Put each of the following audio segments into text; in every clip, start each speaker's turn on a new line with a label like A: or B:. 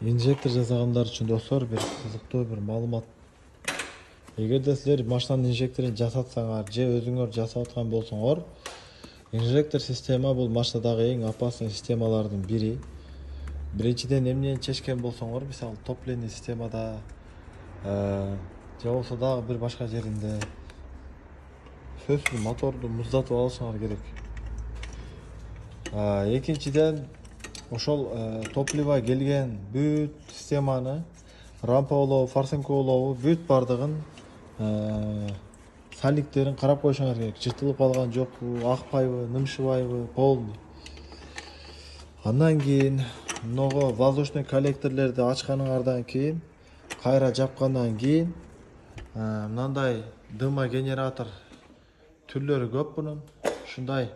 A: Инжектор жасагандар үчүн достор бир кызыктуу бир маалымат. Эгерде силер машинанын инжекторун жасатсаңар же өзүңөр жасап аткан болсоңор, инжектор система бул машинадагы эң опасный системалардын бири. Биринчиден эмнени чечкен болсоңор, мисалы топление системада же болбосо дагы бир башка жеринде сөзсүз моторду муздатып алышыңар керек. Экинчиден ошол топливо келген бүт системаны рампалоо, форсункуулоо бүт бардыгын сальниктерин карап коюшуңар керек. Жыртылып калган жокпу, акпайбы, нымшыбайбы, полный. Андан кийин мыного воздушный коллекторлорду ачканыңардан кийин, кайра жапкандан кийин мындай дымогенератор түрлөрү көп мунун. Ушундай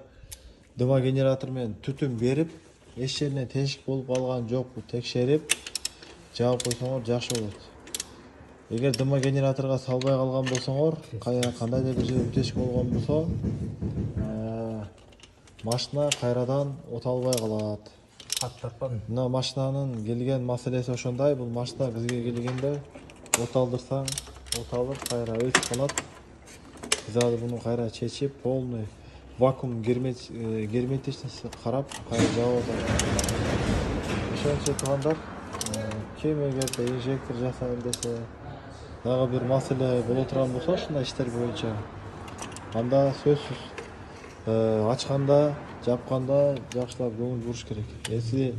A: дымогенератор менен түтүн берип, эч жерине тешик болуп калган жокпу текшерип жаап койсоңор жакшы болот. Эгер дымогенераторго салбай калган болсоңор, кандайдыр бир жерде тешик болгон болсо, машина кайрадан оталбай калат. Мына машинанын келген маселеси ошондой. Бул машина бизге келгенде оталдырсаң, оталып кайра өтүп калат. Биз азыр буну кайра чечип, полный вакуум герметичности карап кайра жаап атат. Ошончо туугандар, ким эгерде инжектор жасайын десе, дагы бир маселе боло турган болсо, ушундай иштер боюнча, анда сөзсүз ачканда, жапканда жакшылап көңүл буруш керек. Эси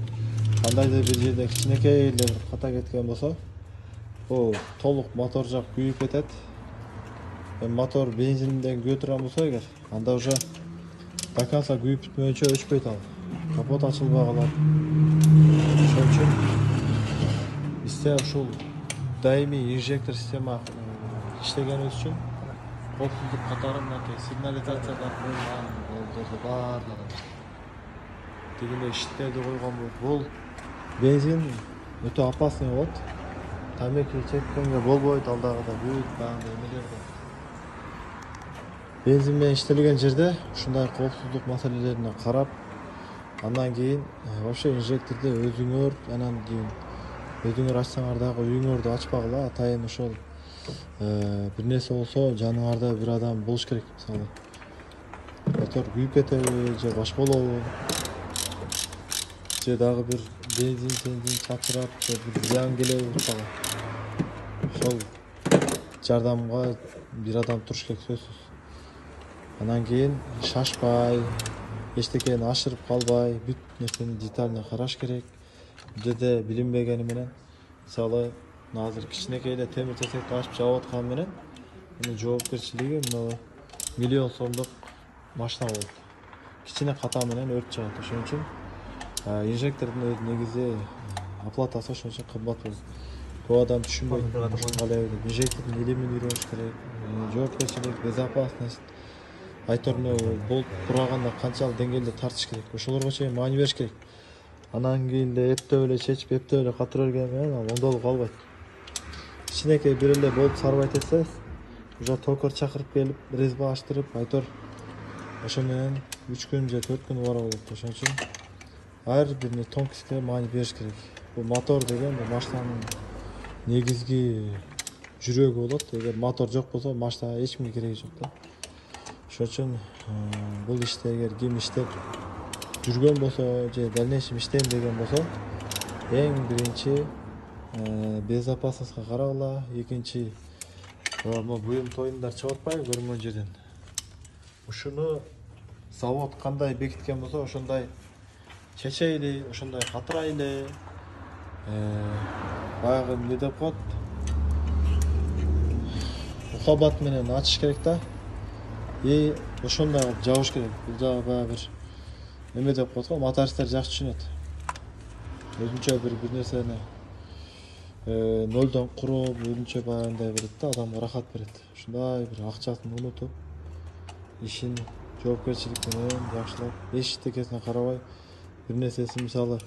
A: кандайдыр бир жерде кичинекей эле ката кеткен болсо, бул толук мотор жак күйүп кетет. Мотор бензинден күйө турган болсо эгер, анда уже до конца күйүп бүтмөйүнчө өчпөйт ал. Капот ачылбай калат. Ошон үчүн бизде ушул даимий инжектор система иштегенибиз үчүн коопсуздук катары мынакей сигнализациядан коюлган болдорду баардыгын дегенде иштеди койгонбуз. Бул бензин өтө опасный болот. Тамеки чеккенге болбойт, алдагыда бүт баягы эмелерди. Бензин менен иштелген жерде ушундай коопсуздук маселелерине карап, андан кийин вообще инжекторду өзүңөр, анан кийин өзүңөр ачсаңар дагы үйүңөрдү ачпагыла. Атайын ошол бир нерсе болсо жаныңарда бир адам болуш керек. Мисалы мотор күйүп кетеби же баш болобу, же дагы бир бензин чачырап же бир зыян келеби мисалы. Ошол жардамга бир адам туруш керек сөзсүз. Андан кийин шашпай, эчтекени ашырып калбай, бүт нерсени детально караш керек. Бул жерде билинбегени менен, мисалы, азыр кичинекей эле темир тесекти ачып жаап атканы менен, мунун жоопкерчилиги мына миллион сомдук машина болот. Кичине ката менен өрт чыгат. Ошон үчүн инжектордун өзү негизи оплатасы ошончо кымбат болот. Көп адам түшүнбөйт. Инжектордун илимин үйрөнүш керек. Жоопкерчилик, безопасность, айторну болуп турганда канчалык деңгээлде тартыш керек. Ошолорго чейин маани бериш керек. Анан кийин эле эптеп эле чечип, эптеп эле катыра берген менен ал оңдолуп калбайт. Кичинекей бир эле болуп сарбайт этсе, уже токар чакырып келип, резьба аштырып, айтор ошо менен 3 күн же 4 күн убара болот. Ошон үчүн ар бир тонкостке маани бериш керек. Бул мотор деген бул машинанын негизги жүрөгү болот. Эгер мотор жок болсо, машина эч кимге кереги жок да. Ошон үчүн бул иште эгер ким иштеп жүргөн болсо же дальнейшем иштейм деген болсо, эң биринчи безопасностька карагыла. Экинчи, буюм тоюндар чыгып атпайбы көрүнгөн жерден. Ушуну завод кандай бекиткен болсо, ошондой чечейли, ошондой катырайлы. Баягы эмне деп коет? Мукабат менен ачыш керек да. Ошондой кылып жабыш керек. Бул жагы баягы бир эме деп коет го, мотористтер жакшы түшүнөт. Өзүнчө бир нерсени нолдон куруп, өзүнчө баягындай берет да, адамга рахат берет. Ушундай бир акчасын унутуп, ишин жоопкерчилик менен жакшылап, эчтекесине карабай, бир нерсесин мисалы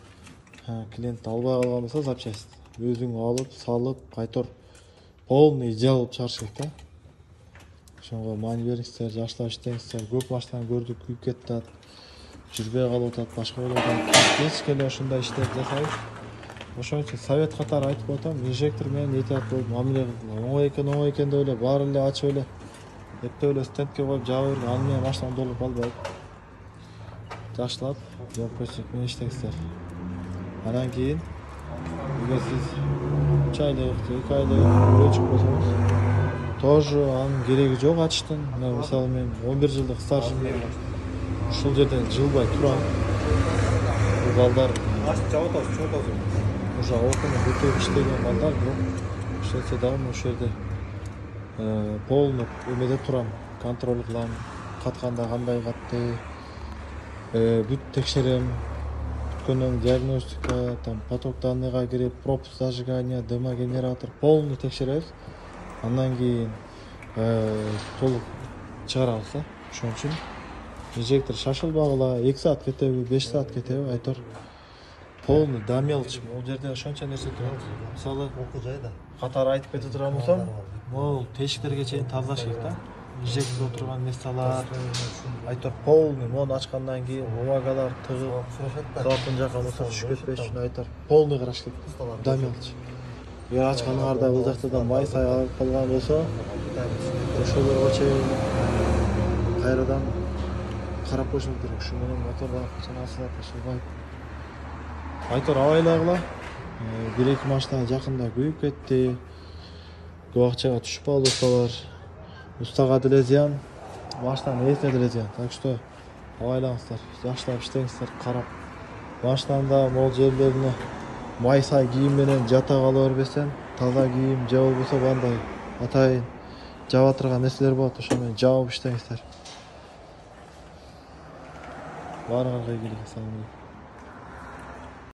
A: клиент албай калган болсо запчасть өзүң алып, салып, кайтор полный идеал кылып чыгарыш керек да. Ошонго маани бериңиздер, жакшылап иштеңиздер. Көп машинаны көрдүк, күйүп кетип атат, жүрбөй калып атат, башка болуп атат. Эч келе ошондой иштерди жасайбыз. Ошон үчүн совет катары айтып атам, инжектор менен этият болуп мамиле кылгыла. Оңой экен деп эле баары эле ачып эле эптеп эле стендке коюп жаба берген, аны менен машинаны долдуруп албайт. Жакшылап жауапкерчилик менен иштеңиздер. Анан кийин эгер сиз 3 айлык, 2 айлык күрөчүк болсоңуз, тоже анын кереги жок ачыштын. Мисалы мен 11 жылдык стажым ушул жерден жылбай турам. Бул балдар
B: Жабы атасыз, чоң атасыз.
A: уже окуну бүтүп иштеген балдар, бирок иштесе дагы ошол жерде полный эмеде турам, контроль кылам, катканда кандай катты, бүт текшерем. Бүткөндөн диагностика, там поток данныйга кирип, пропуск зажигания, дымогенератор полный текшеребиз. Андан кийин толук чыгарабыз да. Ошон үчүн инжектор шашылбагыла, 2 саат кетеби, 5 саат кетеби, айтор полный до мелочи. Бул жерде ошончо нерсе турат. Мисалы,
B: Окуу жайда.
A: катары айтып кете турган болсом, могул тешиктерге чейин тазалаш керек да. Инжектор отурган месталар, айтор полный, мону ачкандан кийин бумагалар тыгып, салкын жака мусор түшүп кетпеш үчүн айтор полный караш керек. До мелочи. Эгер ачканыңарда бул жактан май сай алып калган болсо, ошолорго чейин кайрадан карап коюшуңуз керек. Ушу менен мотордон качан асылат, ашылбайт. Айтор абайлагыла. 1-2 машина жакында күйүп кетти. Көп акчага түшүп калды ustalar. Устага деле зыян, машинанын ээсине деле зыян. Так что абайлаңыздар, жакшылап иштеңиздер, карап. Машинанда могул жерлерине май сай кийим менен жата кала бербестен, таза кийим же болбосо бандай атайын жаба турган нерселер болот, ошо менен жаап иштеңиздер. Баарыңарга ийгилик, ассалам алейкум.